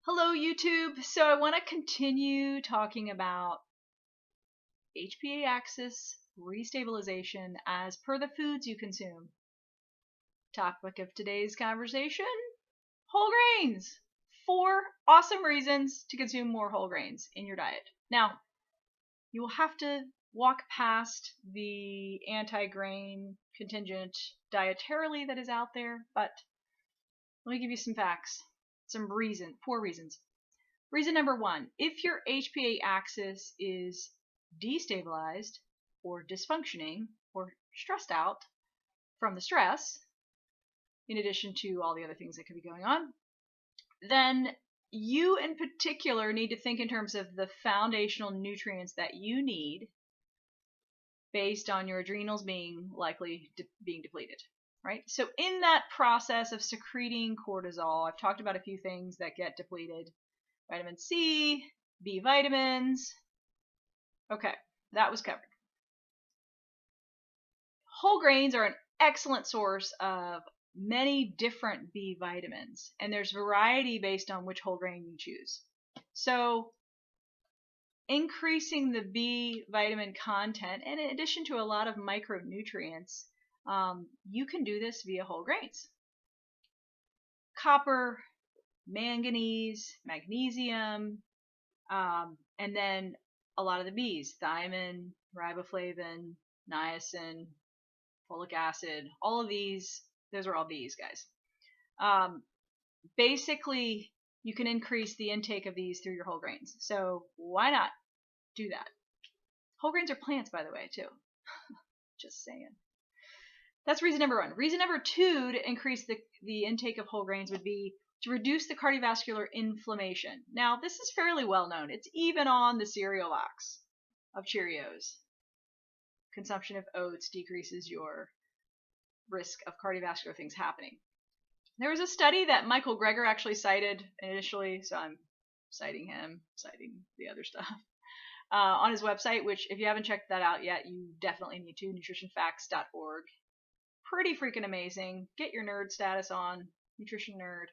Hello YouTube. So I want to continue talking about HPA axis restabilization as per the foods you consume. Topic of today's conversation, whole grains. 4 awesome reasons to consume more whole grains in your diet. Now, you will have to walk past the anti-grain contingent dietarily that is out there, but let me give you some facts, some 4 reasons. Reason number 1, if your HPA axis is destabilized or dysfunctioning or stressed out from the stress, in addition to all the other things that could be going on, then you in particular need to think in terms of the foundational nutrients that you need based on your adrenals being likely being depleted, right? So in that process of secreting cortisol, I've talked about a few things that get depleted. Vitamin C, B vitamins. Okay, that was covered. Whole grains are an excellent source of many different B vitamins, and there's variety based on which whole grain you choose. So increasing the B vitamin content, and in addition to a lot of micronutrients, you can do this via whole grains. Copper, manganese, magnesium, and then a lot of the B's, thiamine, riboflavin, niacin, folic acid, all of these, those are all B's, guys. Basically, you can increase the intake of these through your whole grains. So why not do that? Whole grains are plants, by the way, too. Just saying. That's reason number 1. Reason number 2 to increase the intake of whole grains would be to reduce the cardiovascular inflammation. Now, this is fairly well known. It's even on the cereal box of Cheerios. Consumption of oats decreases your risk of cardiovascular things happening. There was a study that Michael Greger actually cited initially, so I'm citing him, citing the other stuff, on his website, which if you haven't checked that out yet, you definitely need to, nutritionfacts.org. Pretty freaking amazing. Get your nerd status on, nutrition nerd.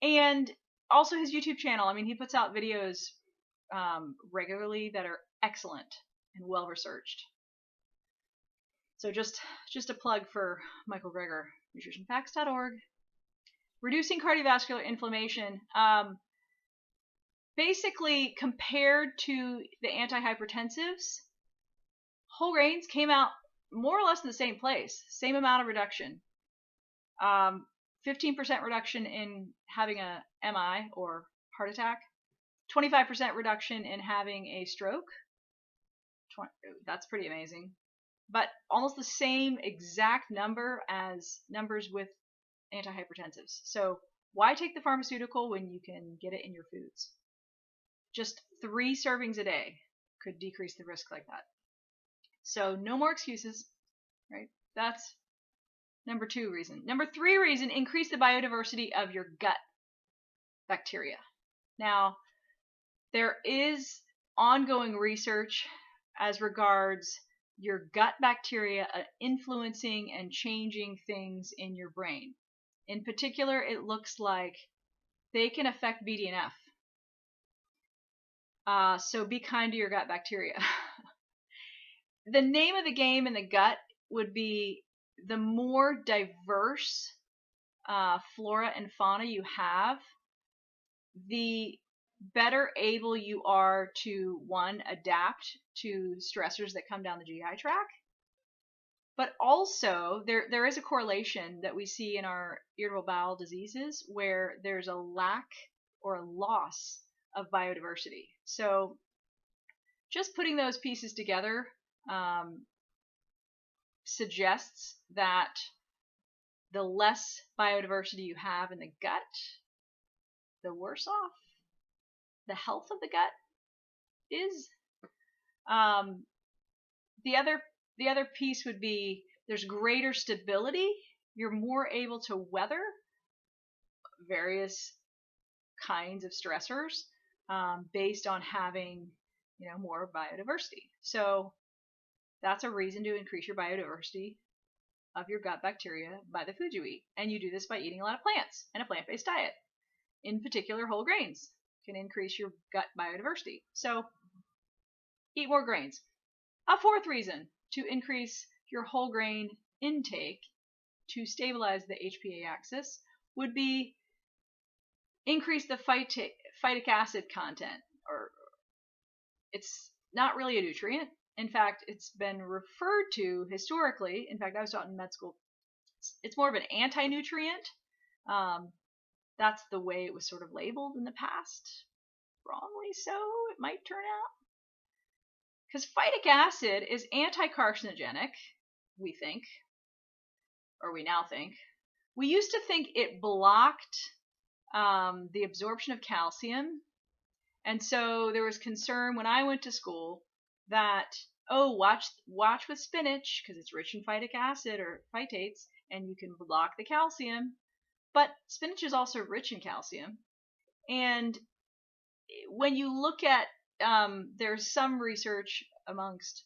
And also his YouTube channel. I mean, he puts out videos regularly that are excellent and well researched. So just a plug for Michael Greger, nutritionfacts.org. Reducing cardiovascular inflammation. Basically, compared to the antihypertensives, whole grains came out more or less in the same place, same amount of reduction. 15% reduction in having a MI or heart attack, 25% reduction in having a stroke. That's pretty amazing. But almost the same exact number as numbers with antihypertensives. So why take the pharmaceutical when you can get it in your foods? Just 3 servings a day could decrease the risk like that. So no more excuses, right? That's number 2 reason. Number 3 reason, increase the biodiversity of your gut bacteria. Now, there is ongoing research as regards your gut bacteria influencing and changing things in your brain. In particular, it looks like they can affect BDNF. So be kind to your gut bacteria. The name of the game in the gut would be the more diverse flora and fauna you have, the better able you are to, 1, adapt to stressors that come down the GI tract. But also, there is a correlation that we see in our irritable bowel diseases where there's a lack or a loss of biodiversity. So just putting those pieces together suggests that the less biodiversity you have in the gut, the worse off the health of the gut is. The other piece would be there's greater stability. You're more able to weather various kinds of stressors based on having more biodiversity. So that's a reason to increase your biodiversity of your gut bacteria by the food you eat. And you do this by eating a lot of plants and a plant-based diet. in particular, whole grains can increase your gut biodiversity. So eat more grains. A fourth reason to increase your whole grain intake to stabilize the HPA axis would be increase the phytic acid content. Or it's not really a nutrient. In fact, it's been referred to historically. In fact, I was taught in med school. It's more of an anti-nutrient. That's the way it was sort of labeled in the past. Wrongly so, it might turn out. Because phytic acid is anti-carcinogenic, we think. Or we now think. We used to think it blocked the absorption of calcium. And so there was concern when I went to school that, watch with spinach because it's rich in phytic acid or phytates, and you can block the calcium. But spinach is also rich in calcium. And when you look at, there's some research amongst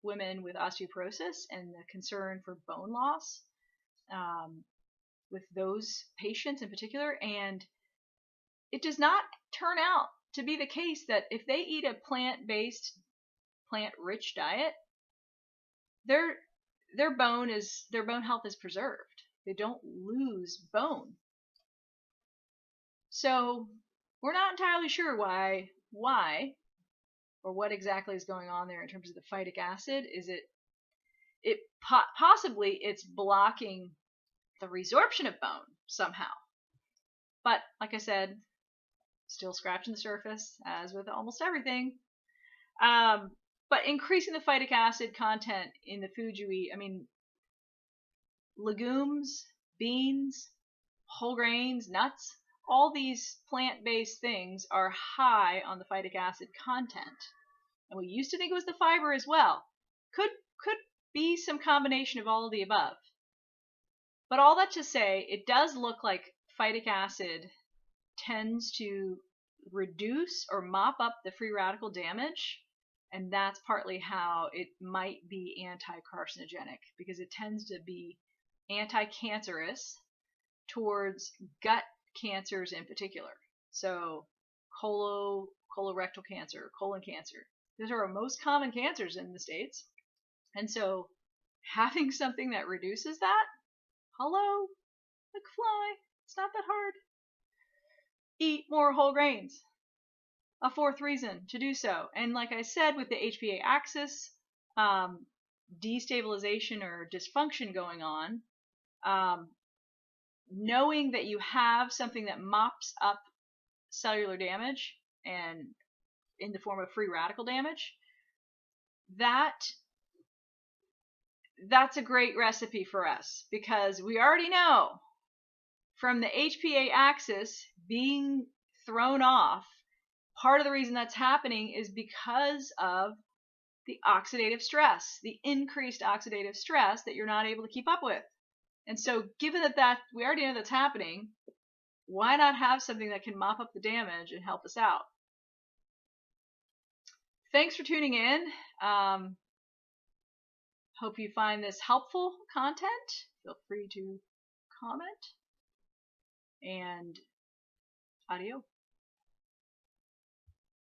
women with osteoporosis and the concern for bone loss with those patients in particular. And it does not turn out to be the case that if they eat a plant-based, plant-rich diet, their bone health is preserved. They don't lose bone. So we're not entirely sure why or what exactly is going on there in terms of the phytic acid. Is it possibly it's blocking the resorption of bone somehow? But like I said, still scratching the surface, as with almost everything. But increasing the phytic acid content in the food you eat, I mean, legumes, beans, whole grains, nuts, all these plant-based things are high on the phytic acid content. And we used to think it was the fiber as well. Could be some combination of all of the above. But all that to say, it does look like phytic acid tends to reduce or mop up the free radical damage, and that's partly how it might be anti-carcinogenic, because it tends to be anti-cancerous towards gut cancers in particular. So colorectal cancer, colon cancer, those are our most common cancers in the States. And so having something that reduces that, hello, McFly, it's not that hard. Eat more whole grains. A fourth reason to do so. And like I said, with the HPA axis destabilization or dysfunction going on, knowing that you have something that mops up cellular damage and in the form of free radical damage, that's a great recipe for us, because we already know from the HPA axis being thrown off, part of the reason that's happening is because of the oxidative stress, the increased oxidative stress that you're not able to keep up with. And so given that we already know that's happening, why not have something that can mop up the damage and help us out? Thanks for tuning in. Hope you find this helpful content. Feel free to comment. And adios.